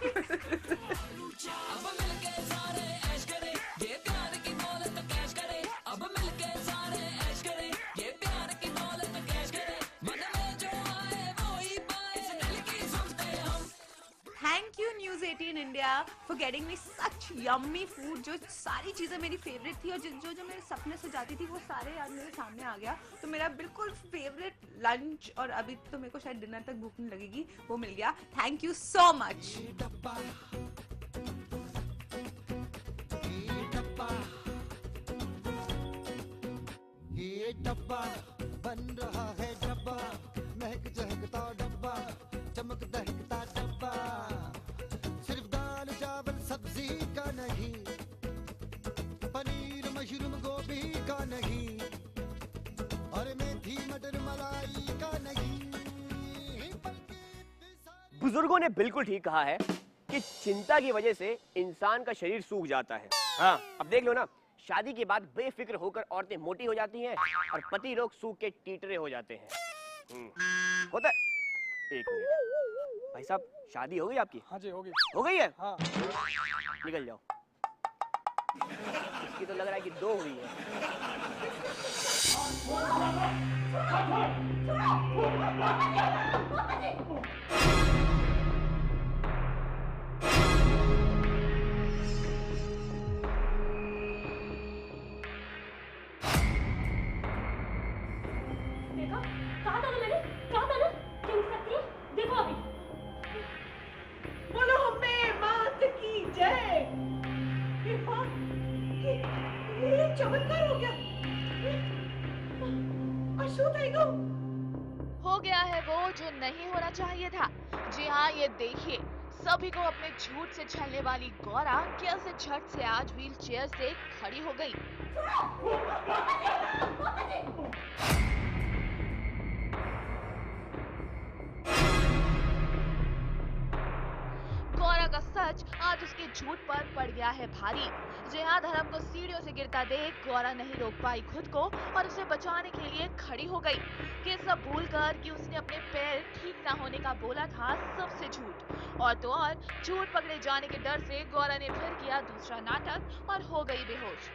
Thank you news 18 India for getting me such yummy food. जो सारी चीज़ें मेरी फेवरेट थी और जो मेरे सपने से जाती थी वो सारे आज मेरे सामने आ गया। तो मेरा बिल्कुल फेवरेट लंच, और अभी तो मेरे को शायद डिनर तक भूख नहीं लगेगी, वो मिल गया। Thank you so much. ये डब्बा बन रहा है डब्बा, महक चहकता डब्बा, चमक दहकता डब्बा, सिर्फ दाल चावल सब्जी का नहीं, पनीर मशरूम गोभी का नहीं, और मेथी मटर मलाई का नहीं। बुजुर्गों ने बिल्कुल ठीक कहा है कि चिंता की वजह से इंसान का शरीर सूख जाता है। हाँ अब देख लो ना, शादी के बाद बेफिक्र होकर औरतें मोटी हो जाती हैं और पति लोग सूख के टीटरे हो जाते हैं। होता है। एक मिनट भाई साहब, शादी हो गई आपकी? हाँ जी हो गई। हो गई है? हाँ। निकल जाओ। इसकी तो लग रहा है कि 2 हुई है। कहा था ना मैंने, कहा था ना कि हो गया है वो जो नहीं होना चाहिए था। जी हाँ, ये देखिए, सभी को अपने झूठ से छलने वाली गौरा कैसे झट से आज व्हील चेयर से खड़ी हो गई। गौरा का सच आज उसके झूठ पर पड़ गया है भारी। जी हाँ, धर्म को सीढ़ियों से गिरता देख गौरा नहीं रोक पाई खुद को और उसे बचाने के लिए खड़ी हो गई। ये सब भूलकर कि उसने अपने पैर ठीक ना होने का बोला था, सबसे झूठ। और तो और झूठ पकड़े जाने के डर से गौरा ने फिर किया दूसरा नाटक और हो गई बेहोश।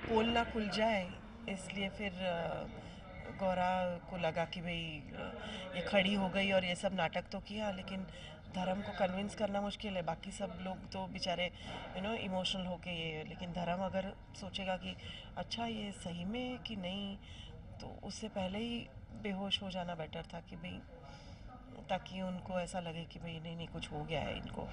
पोल ना खुल जाए इसलिए फिर गौरा को लगा कि भाई ये खड़ी हो गई और ये सब नाटक तो किया, लेकिन धर्म को कन्विंस करना मुश्किल है। बाकी सब लोग तो बेचारे इमोशनल होके ये, लेकिन धर्म अगर सोचेगा कि अच्छा ये सही में कि नहीं, तो उससे पहले ही बेहोश हो जाना बेटर था कि भाई, ताकि उनको ऐसा लगे कि भाई नहीं कुछ हो गया है इनको।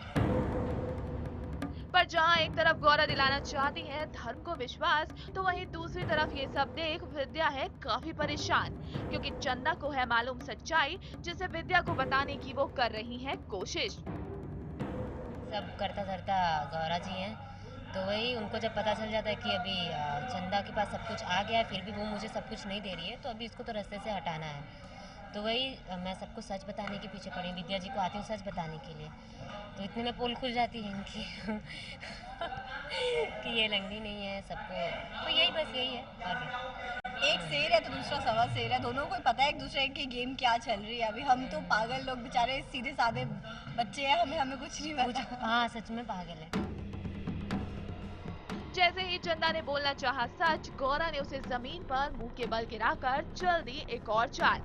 पर जहां एक तरफ गौरा दिलाना चाहती है धर्म को विश्वास, तो वहीं दूसरी तरफ ये सब देख विद्या है काफी परेशान, क्योंकि चंदा को है मालूम सच्चाई जिसे विद्या को बताने की वो कर रही है कोशिश। सब करता करता गौरा जी हैं, तो वही उनको जब पता चल जाता है कि अभी चंदा के पास सब कुछ आ गया है, फिर भी वो मुझे सब कुछ नहीं दे रही है, तो अभी इसको तो रास्ते से हटाना है। तो वही मैं सबको सच बताने के पीछे पड़ी, विद्या जी को आती हूँ सच बताने के लिए, तो इतने में पोल खुल जाती है इनकी कि ये लंगड़ी नहीं है सबको, तो यही बस यही है। और एक शेर है तो दूसरा सवा शेर है, दोनों को पता है एक दूसरे की गेम क्या चल रही है। अभी हम तो पागल लोग बेचारे सीधे साधे बच्चे हैं, हमें कुछ नहीं पता। हाँ सच में पागल है। जैसे ही चंदा ने बोलना चाहा सच, गौरा ने उसे जमीन पर मुंह के बल गिराकर चल दी एक और चाल।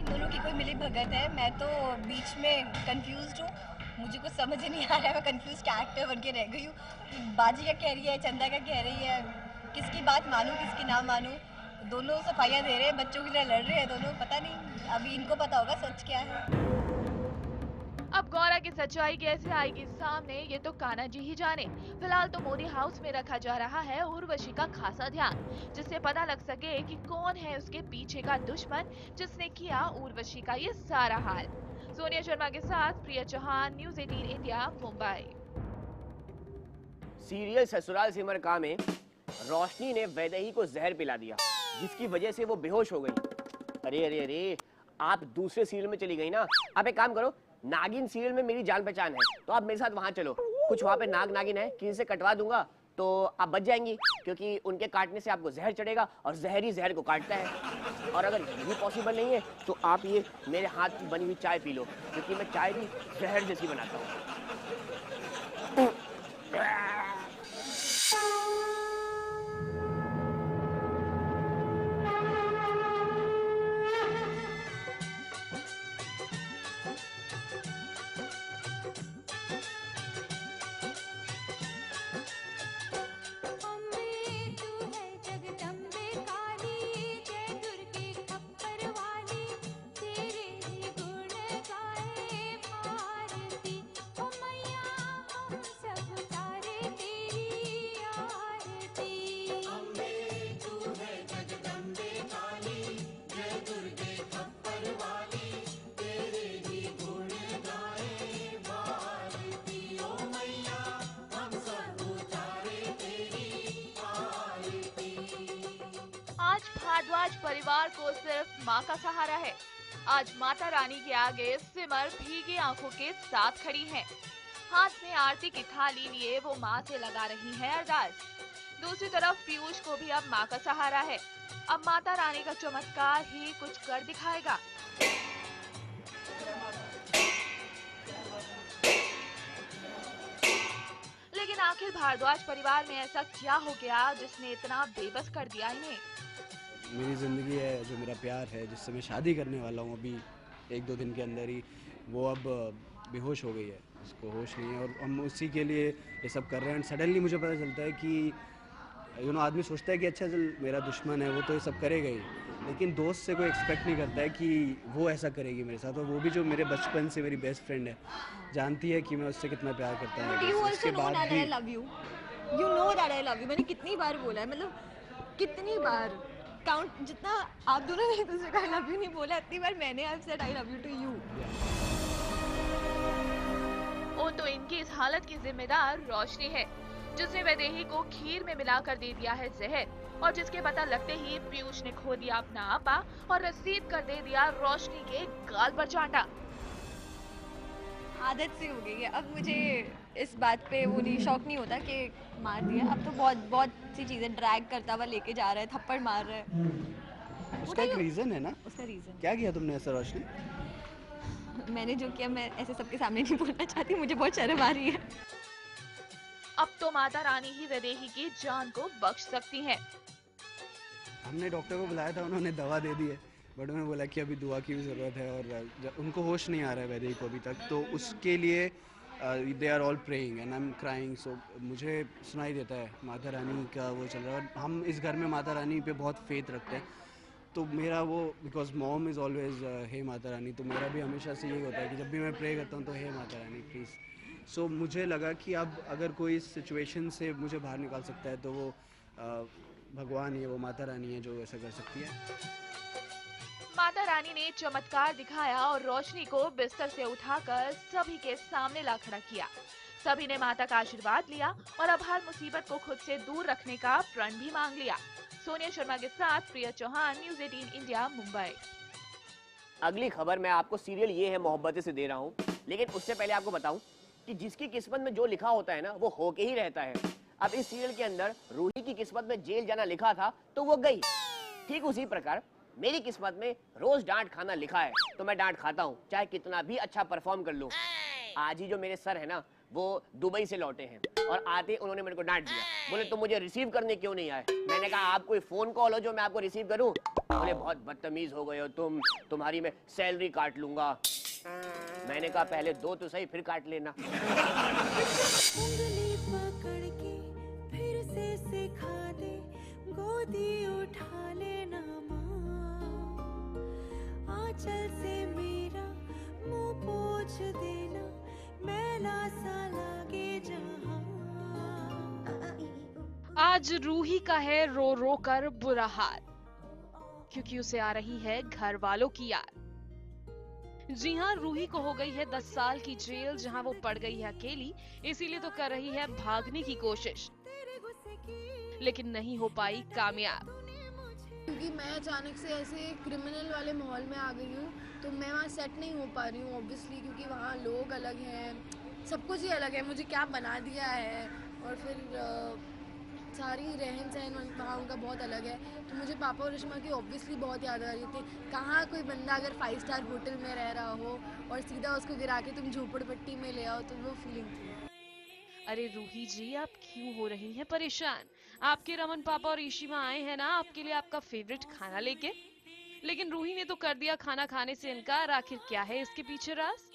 दोनों की कोई मिली भगत है, मैं तो बीच में कंफ्यूज्ड हूँ, मुझे कुछ समझ नहीं आ रहा है, मैं कंफ्यूज कैरेक्टर बन के रह गई हूँ। बाजी क्या कह रही है, चंदा क्या कह रही है, किसकी बात मानूं किसकी ना मानूं। दोनों सफाइयाँ दे रहे हैं, बच्चों के लिए लड़ रहे हैं दोनों, पता नहीं अभी इनको पता होगा सच क्या है। अब गौरा की सच्चाई कैसे आएगी सामने, ये तो कान्हा जी ही जाने। फिलहाल तो मोदी हाउस में रखा जा रहा है उर्वशी का खासा ध्यान, जिससे पता लग सके कि कौन है उसके पीछे का दुश्मन जिसने किया उर्वशी का ये सारा हाल। सोनिया शर्मा के साथ Priya Chauhan, news 18 India, Mumbai. Serial Sasural Simar का में रोशनी ने वैदेही को जहर पिला दिया, जिसकी वजह से वो बेहोश हो गई। अरे अरे अरे, आप दूसरे सीरियल में चली गई ना। आप एक काम करो, नागिन सीरियल में मेरी जान पहचान है, तो आप मेरे साथ वहां चलो। कुछ वहां पे नाग नागिन है, किसी से कटवा दूंगा तो आप बच जाएंगी, क्योंकि उनके काटने से आपको जहर चढ़ेगा और जहर ही जहर को काटता है। और अगर ये भी पॉसिबल नहीं है तो आप ये मेरे हाथ की बनी हुई चाय पी लो, क्योंकि मैं चाय भी जहर जैसी बनाता हूँ। भारद्वाज परिवार को सिर्फ माँ का सहारा है। आज माता रानी के आगे सिमर भीगी आंखों के साथ खड़ी हैं। हाथ में आरती की थाली लिए वो माँ से लगा रही है अरदास। दूसरी तरफ पीयूष को भी अब माँ का सहारा है। अब माता रानी का चमत्कार ही कुछ कर दिखाएगा। लेकिन आखिर भारद्वाज परिवार में ऐसा क्या हो गया जिसने इतना बेबस कर दिया इन्हें? मेरी ज़िंदगी है, जो मेरा प्यार है, जिससे मैं शादी करने वाला हूँ अभी 1-2 दिन के अंदर ही, वो अब बेहोश हो गई है, उसको होश नहीं है और हम उसी के लिए ये सब कर रहे हैं। एंड सडनली मुझे पता चलता है कि आदमी सोचता है कि अच्छा चल मेरा दुश्मन है वो तो ये सब करेगा ही, लेकिन दोस्त से कोई एक्सपेक्ट नहीं करता है कि वो ऐसा करेगी मेरे साथ। और वो भी जो मेरे बचपन से मेरी बेस्ट फ्रेंड है, जानती है कि मैं उससे कितना प्यार करता हूँ। You उसके also know बाद that भी I love you. You know that I love you. मैंने कितनी बार बोला है, मतलब कितनी बार काउंट, जितना आप दोनों ने एक दूसरे का आई लव यू नहीं बोला, इतनी बार मैंने I said I love you to you. ओ तो इनकी इस हालत की जिम्मेदार रोशनी है, जिसने वैदेही को खीर में मिलाकर दे दिया है जहर, और जिसके पता लगते ही पीयूष ने खो दिया अपना आपा और रसीद कर दे दिया रोशनी के गाल पर चांटा। आदत से हो गई है, अब मुझे इस बात पे वो नहीं शौक नहीं होता कि मार दिया। अब तो बहुत सी चीजें ड्रैग करता हुआ लेके जा रहा है, थप्पड़ मार रहा है। उसका एक रीजन है ना। उसका रीजन क्या किया तुमने ऐसा रोशनी? मैंने जो किया मैं ऐसे सबके सामने नहीं बोलना चाहती, मुझे बहुत शर्म आ रही है। अब तो माता रानी ही वैदेही की जान को बख्श सकती हैं। हमने डॉक्टर को बुलाया था, उन्होंने दवा दे दी है, बट उन्होंने बोला कि अभी दुआ की भी ज़रूरत है और उनको होश नहीं आ रहा है वैदेही को अभी तक, तो उसके लिए they are all praying and I am crying. So मुझे सुनाई देता है माता रानी का वो चल रहा है। हम इस घर में माता रानी पे बहुत फेथ रखते हैं, तो मेरा वो बिकॉज मॉम इज़ ऑलवेज हे माता रानी, तो मेरा भी हमेशा से यही होता है कि जब भी मैं प्रे करता हूँ तो हे माता रानी प्लीज़। सो मुझे लगा कि अब अगर कोई इस सिचुएशन से मुझे बाहर निकाल सकता है तो वो भगवान ही है, वो माता रानी है जो ऐसा कर सकती है। माता रानी ने चमत्कार दिखाया और रोशनी को बिस्तर से उठाकर सभी के सामने ला खड़ा किया। सभी ने माता का आशीर्वाद लिया और अब हर मुसीबत को खुद से दूर रखने का प्रण भी मांग लिया। सोनिया शर्मा के साथ प्रिया चौहान, न्यूज़ 18 इंडिया, मुंबई। अगली खबर मैं आपको सीरियल ये है मोहब्बतें से दे रहा हूँ, लेकिन उससे पहले आपको बताऊं कि जिसकी किस्मत में जो लिखा होता है ना वो होके ही रहता है। अब इस सीरियल के अंदर रूही की किस्मत में जेल जाना लिखा था तो वो गई, ठीक उसी प्रकार मेरी किस्मत में रोज डांट खाना लिखा है तो मैं डांट खाता हूँ, चाहे कितना भी अच्छा परफॉर्म कर लूं। आज ही जो मेरे सर है ना वो दुबई से लौटे हैं और आते उन्होंने मेरे को डांट दिया, बोले तुम मुझे रिसीव करने क्यों नहीं आए। मैंने कहा आप कोई फोन कॉल हो जो मैं आपको रिसीव करूं? बोले बहुत बदतमीज हो गए हो तुम, तुम्हारी मैं सैलरी काट लूंगा। मैंने कहा पहले दो तो सही फिर काट लेना। उंगली पकड़ के फिर से सिखा दे, गोदी उठा लेना माँ, आंचल से मेरा मुंह पोंछ देना, मैला सा लागे जहां। आज रूही का है रो रो कर बुरा हाल, क्योंकि उसे आ रही है घर वालों की याद। जी हाँ, रूही को हो गई है 10 साल की जेल, जहां वो पड़ गई है अकेली, इसीलिए तो कर रही है भागने की कोशिश, लेकिन नहीं हो पाई कामयाब। क्योंकि मैं अचानक से ऐसे क्रिमिनल वाले माहौल में आ गई हूँ, तो मैं वहाँ सेट नहीं हो पा रही हूँ ऑब्वियसली, क्योंकि वहाँ लोग अलग हैं, सब कुछ ही अलग है, मुझे क्या बना दिया है, और फिर सारी रहन सहन वहाँ उनका बहुत अलग है। तो मुझे पापा और रिश्मा की ऑब्वियसली बहुत याद आ रही थी। कहाँ कोई बंदा अगर 5 स्टार होटल में रह रहा हो और सीधा उसको गिरा के तुम झोपड़पट्टी में ले आओ, तो वो फीलिंग थी। अरे रूही जी, आप क्यों हो रही हैं परेशान? आपके रमन पापा और ईशिमा आए हैं ना आपके लिए आपका फेवरेट खाना लेके, लेकिन रूही ने तो कर दिया खाना खाने से इनकार। आखिर क्या है इसके पीछे राज?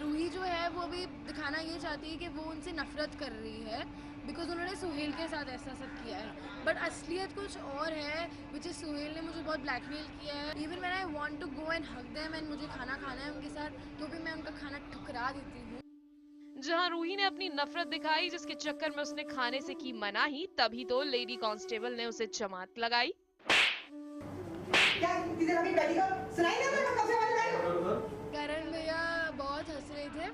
रूही जो है वो अभी दिखाना ये चाहती है कि वो उनसे नफरत कर रही है, बिकॉज उन्होंने सुहेल के साथ ऐसा सब किया है, बट असलियत कुछ और है, विच इज सुहेल ने मुझे बहुत ब्लैकमेल किया है। Even when I want to go and hug them and मुझे खाना खाना है उनके साथ, तो भी मैं उनका खाना ठुकरा देती हूँ। जहां रूही ने अपनी नफरत दिखाई, जिसके चक्कर में उसने खाने से की मनाही, तभी तो लेडी कांस्टेबल ने उसे चमाट लगाई। करण भैया बहुत हंस रहे थे,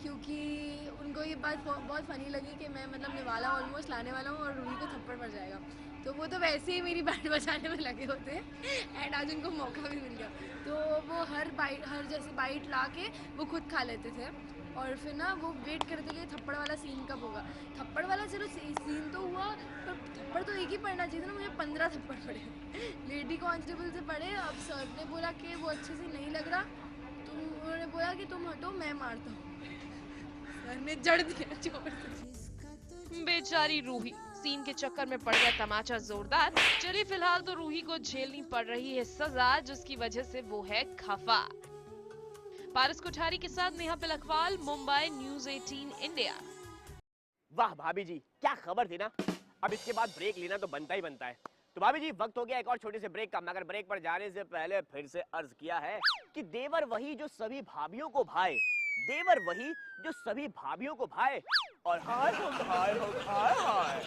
क्योंकि उनको ये बात बहुत फनी लगी कि मैं मतलब निवाला ऑलमोस्ट लाने वाला हूँ और रूही को थप्पड़ पड़ जाएगा। तो वो तो वैसे ही मेरी बैंड बजाने में लगे होते हैं, एंड आज उनको मौका भी मिल गया, तो वो हर जैसे बाइट ला के वो खुद खा लेते थे, और फिर ना वो वेट करते कि थप्पड़ वाला सीन कब होगा। थप्पड़ वाला चलो सीन तो हुआ, पर थप्पड़ तो एक ही पड़ना चाहिए था ना, मुझे 15 थप्पड़ पड़े लेडी कांस्टेबल से पड़े। अब सर ने बोला कि वो अच्छे से नहीं लग रहा, तो उन्होंने बोला कि तुम हटो मैं मारता हूँ, सर ने जड़ दिया जोर से। बेचारी रूही सीन के चक्कर में पड़ गया तमाचा जोरदार। चलिए फिलहाल तो रूही को झेलनी पड़ रही है सजा, जिसकी वजह से वो है खफा। पारस कोठारी के साथ नेहा पिलखवाल, मुंबई, न्यूज़ 18 इंडिया। वाह भाभी जी, क्या खबर थी ना। अब इसके बाद ब्रेक लेना तो बनता ही बनता है। तो भाभी जी वक्त हो गया एक और छोटे से ब्रेक का, मगर ब्रेक पर जाने से पहले फिर से अर्ज किया है कि देवर वही जो सभी भाभियों को भाए, देवर वही जो सभी भाभियों को भाए, और हाय हो हाय हो हाय हाय।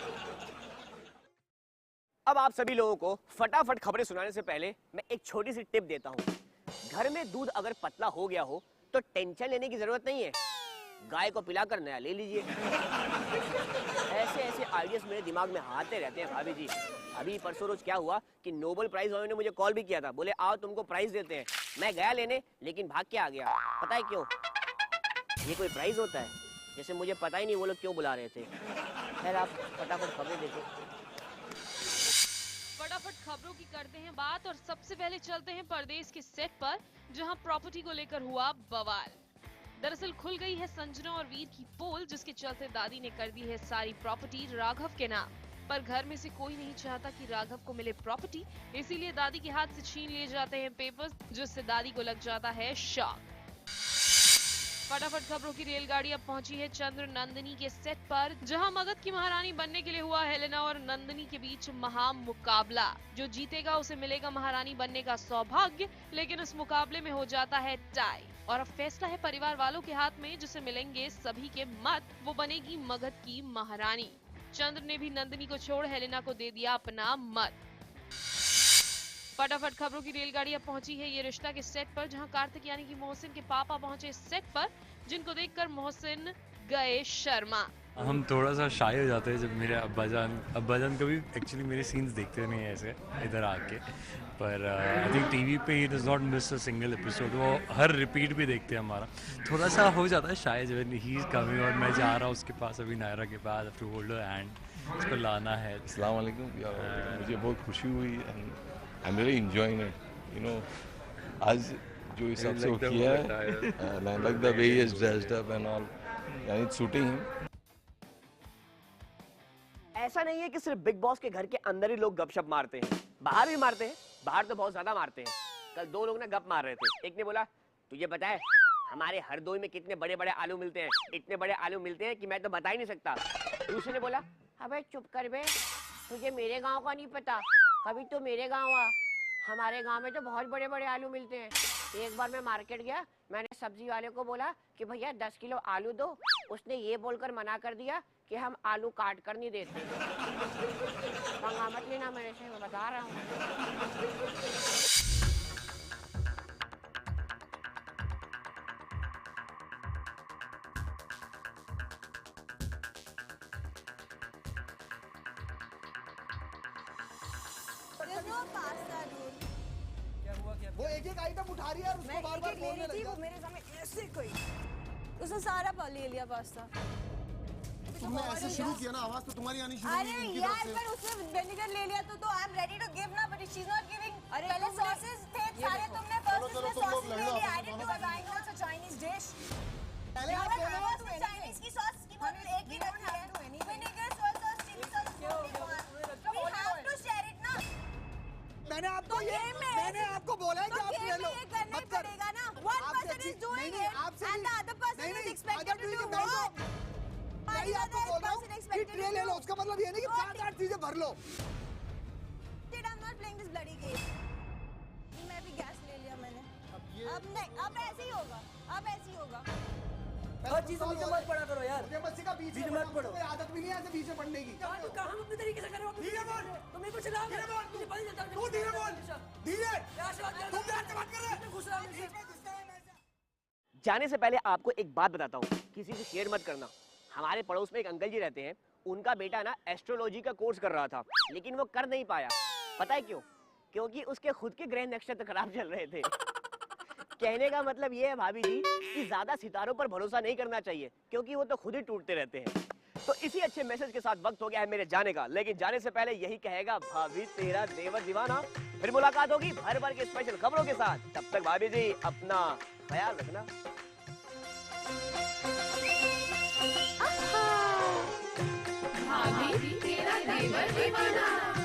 अब आप सभी लोगों को फटाफट खबरें सुनाने से पहले मैं एक छोटी सी टिप देता हूँ। घर में दूध अगर पतला हो गया हो तो टेंशन लेने की जरूरत नहीं है, गाय को पिलाकर नया ले लीजिए। ऐसे ऐसे आइडियाज मेरे दिमाग में आते रहते हैं भाभी जी। अभी परसों रोज क्या हुआ कि नोबेल प्राइज वालों ने मुझे कॉल भी किया था, बोले आओ तुमको प्राइज देते हैं। मैं गया लेने, लेकिन भाग के आ गया। पता है क्यों? ये कोई प्राइज होता है? जैसे मुझे पता ही नहीं वो लोग क्यों बुला रहे थे। खैर आप फटाफट खबरें देखो। फटाफट खबरों की करते हैं बात और सबसे पहले चलते हैं परदेश के सेट पर, जहां प्रॉपर्टी को लेकर हुआ बवाल। दरअसल खुल गई है संजना और वीर की पोल, जिसके चलते दादी ने कर दी है सारी प्रॉपर्टी राघव के नाम। पर घर में से कोई नहीं चाहता कि राघव को मिले प्रॉपर्टी, इसीलिए दादी के हाथ से छीन लिए जाते हैं पेपर्स, जिससे दादी को लग जाता है शॉक। फटाफट खबरों की रेलगाड़ी अब पहुंची है चंद्र नंदिनी के सेट पर, जहां मगध की महारानी बनने के लिए हुआ हेलेना और नंदिनी के बीच महामुकाबला। जो जीतेगा उसे मिलेगा महारानी बनने का सौभाग्य, लेकिन इस मुकाबले में हो जाता है टाई और अब फैसला है परिवार वालों के हाथ में, जिसे मिलेंगे सभी के मत, वो बनेगी मगध की महारानी। चंद्र ने भी नंदिनी को छोड़ हेलेना को दे दिया अपना मत। फटाफट खबरों की रेलगाड़ी अब पहुंची है ये रिश्ता के सेट पर, जहां कार्तिक यानी कि मोहसिन के पापा पहुंचे सेट पर, जिनको देखकर मोहसिन गए शर्मा। हम थोड़ा सा शाय हो जाते हैं जब मेरे अब्बाजान कभी एक्चुअली मेरे सीन्स देखते नहीं है ऐसे इधर आके, पर आई थिंक टीवी पे he does not miss a single episode, वो हर रिपीट भी देखते हैं हमारा। थोड़ा सा हो जाता है शाय जब ही इज कमिंग और मैं जा रहा हूँ उसके पास अभी नायरा के पास, टू होल्ड हर हैंड, उसको लाना है। अस्सलाम वालेकुम, मुझे बहुत खुशी हुई and I am really enjoying it, you know. आज जो इस सबसे वो किया है and I like the way he is dressed up and all and it's suiting him. ऐसा नहीं है कि सिर्फ बिग बॉस के घर के अंदर ही लोग गपशप मारते हैं, बाहर भी मारते हैं, बाहर तो बहुत ज्यादा मारते हैं। कल दो लोग ना गप मार रहे थे, एक ने बोला तुझे पता है हमारे हरदोई में कितने बड़े बड़े आलू मिलते हैं, इतने बड़े आलू मिलते हैं कि मैं तो बता ही नहीं सकता। दूसरे ने बोला अबे चुप कर बे, तुझे मेरे गांव का नहीं पता, कभी तो मेरे गांव आ, हमारे गांव में तो बहुत बड़े बड़े आलू मिलते हैं। एक बार मैं मार्केट गया, मैंने सब्जी वाले को बोला कि भैया 10 किलो आलू दो, उसने ये बोलकर मना कर दिया कि हम आलू काट कर नहीं देते। पंगा मत लेना मेरे से, मैं बता रहा हूँ। वो एक एक आइटम उठा रही है और उसको बार-बार बोलने लगी। वो मेरे सामने ऐसे कोई उसने सारा ले लिया पास्ता। तुमने ऐसे शुरू किया ना, आवाज तो तुम्हारी आनी शुरू हुई उनकी तरफ से। पर उसने विनेगर ले लिया तो I am ready to give ना, but she is not giving. पहले सॉसेस थे सारे, तुमने फर्स्ट उसमें सॉस ले लिया। I didn't know I know it's a Chinese dish. पहले आप दोनों चाइनीज की सॉस की बोतल एक ही रखी है, vinegar soya sauce chilli sauce we have to share it ना। मैंने आपको बोला है कि आप ले लो, मत करेगा ना। One person is doing it and the other person is expected to do what. मैं आपको बोल रहा हूँ कि ट्रे ले लो, उसका मतलब ये नहीं कि 7-8 चीजें भर लो। Did I'm not playing this bloody game. मैं भी गैस ले लिया मैंने। अब नहीं, अब ऐसे ही होगा, अब ऐसे ही होगा। हर चीज में मत पड़ा करो यार, मुझे बस का बीच में मत पड़ो। आदत भी नहीं है ऐसे बीच में पढ़ने की। तू काम अपने तरीके से करो, धीरे बोल, तुम मेरे को चलाओ, धीरे बोल, मुझे पता चलता है तू धीरे बोल, धीरे तुम प्यार से बात कर रहे हो। गुस्सा में जाने से पहले आपको एक बात बताता हूँ, किसी से शेयर मत करना। हमारे पड़ोस में एक अंकल जी रहते हैं, उनका बेटा ना एस्ट्रोलॉजी का कोर्स कर रहा था, लेकिन वो कर नहीं पाया। पता है क्यों? क्योंकि उसके खुद के ग्रह नक्षत्र खराब चल रहे थे। कहने का मतलब ये है भाभी जी कि ज्यादा सितारों पर भरोसा नहीं करना चाहिए, क्योंकि वो तो खुद ही टूटते रहते हैं। तो इसी अच्छे मैसेज के साथ वक्त हो गया है मेरे जाने का, लेकिन जाने से पहले यही कहेगा भाभी तेरा देवर दीवाना। फिर मुलाकात होगी भर भर के स्पेशल खबरों के साथ, तब तक भाभी जी अपना ख्याल रखना। भाभी तेरा देवर दीवाना।